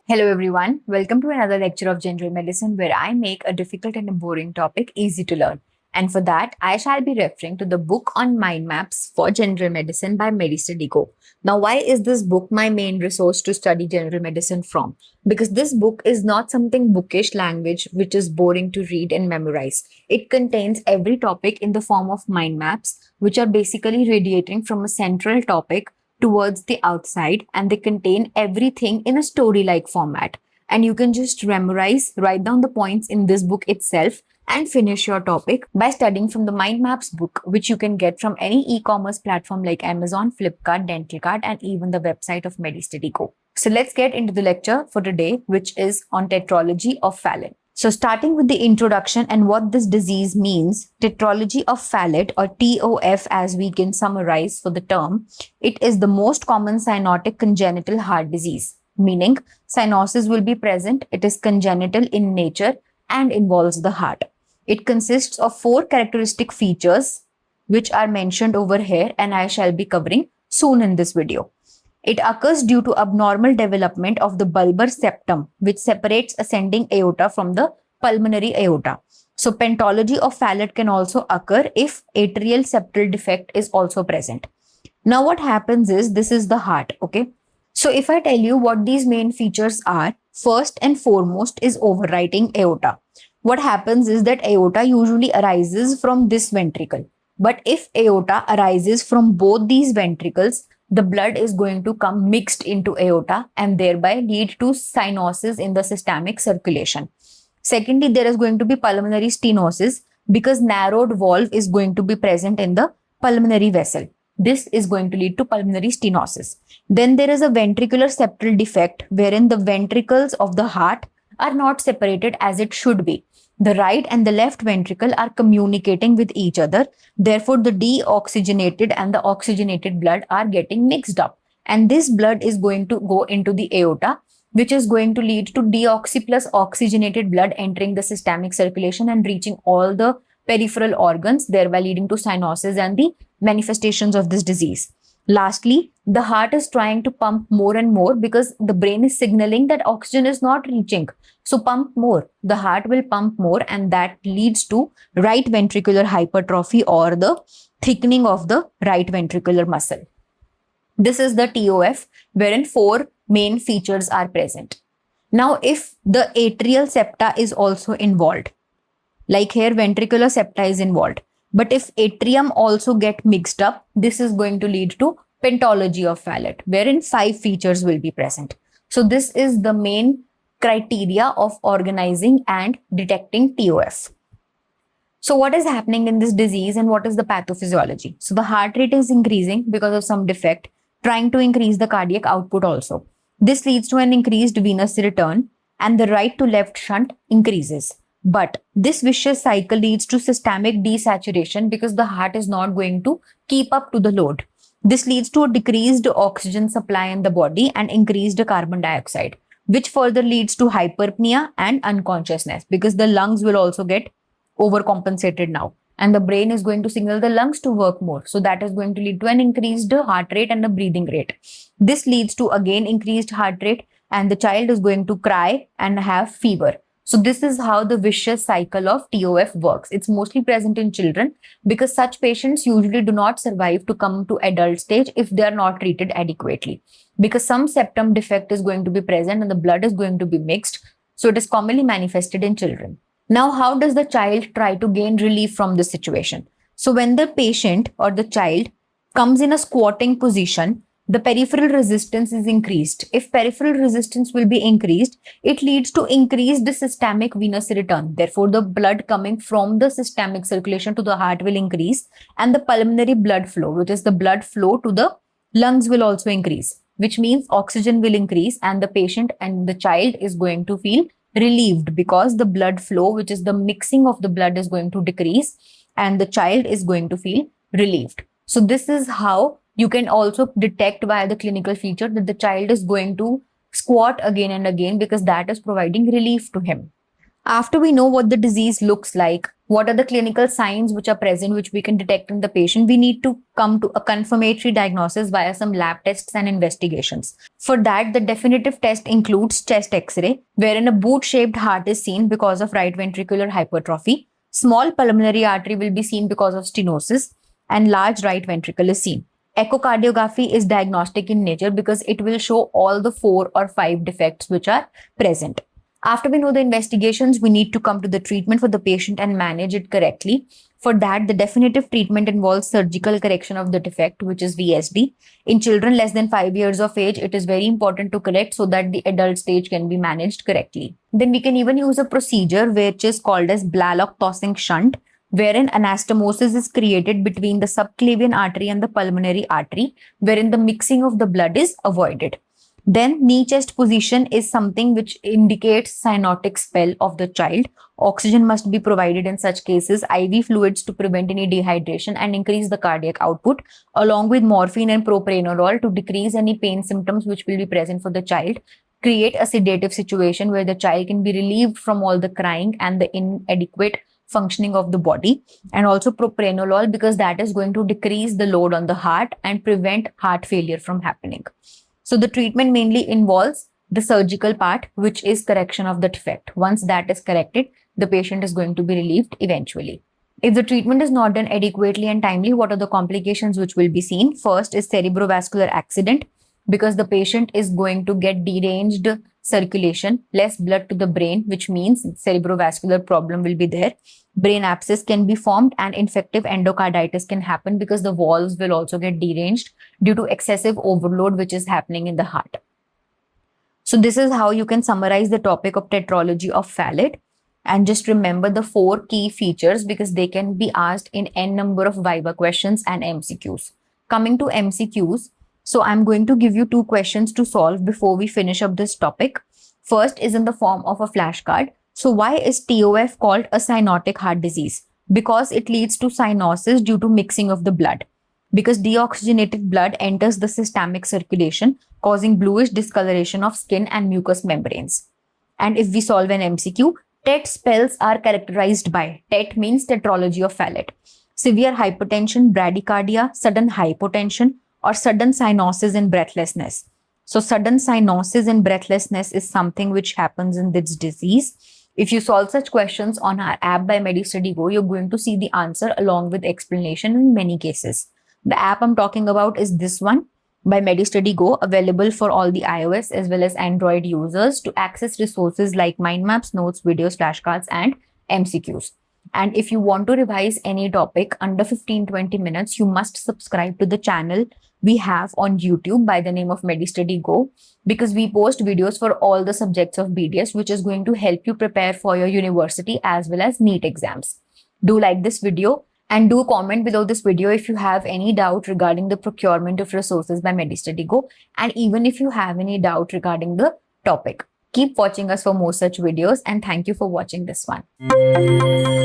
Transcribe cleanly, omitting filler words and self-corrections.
Hello everyone, welcome to another lecture of general medicine where I make a difficult and a boring topic easy to learn. And for that, I shall be referring to the book on mind maps for general medicine by MediStudy Go. Now, why is this book my main resource to study general medicine from? Because this book is not something bookish language which is boring to read and memorize. It contains every topic in the form of mind maps, which are basically radiating from a central topic towards the outside, and they contain everything in a story-like format. And you can just memorize, write down the points in this book itself and finish your topic by studying from the mind maps book, which you can get from any e-commerce platform like Amazon, Flipkart, Dentalcard, and even the website of MediStudy Go. So let's get into the lecture for today, which is on Tetralogy of Fallot. So starting with the introduction and what this disease means, Tetralogy of Fallot, or TOF as we can summarize for the term, it is the most common cyanotic congenital heart disease, meaning cyanosis will be present, it is congenital in nature and involves the heart. It consists of 4 characteristic features which are mentioned over here and I shall be covering soon in this video. It occurs due to abnormal development of the bulbar septum, which separates ascending aorta from the pulmonary aorta. So Pentology of Fallot can also occur if atrial septal defect is also present. Now what happens is, this is the heart, okay? So if I tell you what these main features are, first and foremost is overwriting aorta. What happens is that aorta usually arises from this ventricle. But if aorta arises from both these ventricles, the blood is going to come mixed into aorta and thereby lead to cyanosis in the systemic circulation. Secondly, there is going to be pulmonary stenosis because narrowed valve is going to be present in the pulmonary vessel. This is going to lead to pulmonary stenosis. Then there is a ventricular septal defect wherein the ventricles of the heart are not separated as it should be. The right and the left ventricle are communicating with each other. Therefore, the deoxygenated and the oxygenated blood are getting mixed up. And this blood is going to go into the aorta, which is going to lead to deoxy plus oxygenated blood entering the systemic circulation and reaching all the peripheral organs, thereby leading to cyanosis and the manifestations of this disease. Lastly, the heart is trying to pump more and more because the brain is signaling that oxygen is not reaching. So pump more. The heart will pump more and that leads to right ventricular hypertrophy or the thickening of the right ventricular muscle. This is the TOF wherein 4 main features are present. Now, if the atrial septa is also involved, like here ventricular septa is involved, but if atrium also get mixed up, this is going to lead to Pentology of Fallot, wherein 5 features will be present. So this is the main criteria of organizing and detecting TOF. So what is happening in this disease and what is the pathophysiology? So the heart rate is increasing because of some defect, trying to increase the cardiac output also. This leads to an increased venous return and the right to left shunt increases. But this vicious cycle leads to systemic desaturation because the heart is not going to keep up to the load. This leads to a decreased oxygen supply in the body and increased carbon dioxide, which further leads to hypercapnia and unconsciousness because the lungs will also get overcompensated now. And the brain is going to signal the lungs to work more. So that is going to lead to an increased heart rate and a breathing rate. This leads to again increased heart rate and the child is going to cry and have fever. So this is how the vicious cycle of TOF works. It's mostly present in children because such patients usually do not survive to come to adult stage if they are not treated adequately. Because some septum defect is going to be present and the blood is going to be mixed. So it is commonly manifested in children. Now, how does the child try to gain relief from this situation? So when the patient or the child comes in a squatting position, the peripheral resistance is increased. If peripheral resistance will be increased, it leads to increased systemic venous return. Therefore, the blood coming from the systemic circulation to the heart will increase and the pulmonary blood flow, which is the blood flow to the lungs, will also increase, which means oxygen will increase and the patient and the child is going to feel relieved because the blood flow, which is the mixing of the blood, is going to decrease and the child is going to feel relieved. So this is how you can also detect via the clinical feature that the child is going to squat again and again because that is providing relief to him. After we know what the disease looks like, what are the clinical signs which are present, which we can detect in the patient, we need to come to a confirmatory diagnosis via some lab tests and investigations. For that, the definitive test includes chest X-ray, wherein a boot-shaped heart is seen because of right ventricular hypertrophy, small pulmonary artery will be seen because of stenosis, and large right ventricle is seen. Echocardiography is diagnostic in nature because it will show all the 4 or 5 defects which are present. After we know the investigations, we need to come to the treatment for the patient and manage it correctly. For that, the definitive treatment involves surgical correction of the defect, which is VSD. In children less than 5 years of age, it is very important to correct so that the adult stage can be managed correctly. Then we can even use a procedure which is called as Blalock-Taussig Shunt, wherein anastomosis is created between the subclavian artery and the pulmonary artery, wherein the mixing of the blood is avoided. Then knee chest position is something which indicates cyanotic spell of the child. Oxygen must be provided in such cases, IV fluids to prevent any dehydration and increase the cardiac output, along with morphine and propranolol to decrease any pain symptoms which will be present for the child. Create a sedative situation where the child can be relieved from all the crying and the inadequate functioning of the body, and also propranolol because that is going to decrease the load on the heart and prevent heart failure from happening. So the treatment mainly involves the surgical part, which is correction of the defect. Once that is corrected, the patient is going to be relieved eventually. If the treatment is not done adequately and timely, what are the complications which will be seen? First is cerebrovascular accident, because the patient is going to get deranged circulation, less blood to the brain, which means cerebrovascular problem will be there. Brain abscess can be formed and infective endocarditis can happen because the valves will also get deranged due to excessive overload which is happening in the heart. So this is how you can summarize the topic of tetralogy of Fallot. And just remember the 4 key features because they can be asked in n number of Viva questions and MCQs. Coming to MCQs, so I'm going to give you 2 questions to solve before we finish up this topic. First is in the form of a flashcard. So why is TOF called a cyanotic heart disease? Because it leads to cyanosis due to mixing of the blood. Because deoxygenated blood enters the systemic circulation, causing bluish discoloration of skin and mucous membranes. And if we solve an MCQ, Tet spells are characterized by, Tet means Tetralogy of Fallot, severe hypertension, bradycardia, sudden hypotension, or sudden cyanosis and breathlessness. So sudden cyanosis and breathlessness is something which happens in this disease. If you solve such questions on our app by MediStudyGo, you're going to see the answer along with explanation in many cases. The app I'm talking about is this one by MediStudyGo, available for all the iOS as well as Android users to access resources like mind maps, notes, videos, flashcards, and MCQs. And if you want to revise any topic under 15-20 minutes, you must subscribe to the channel we have on YouTube by the name of MediStudyGo, because we post videos for all the subjects of BDS, which is going to help you prepare for your university as well as NEET exams. Do like this video and do comment below this video if you have any doubt regarding the procurement of resources by MediStudyGo, and even if you have any doubt regarding the topic. Keep watching us for more such videos, and thank you for watching this one.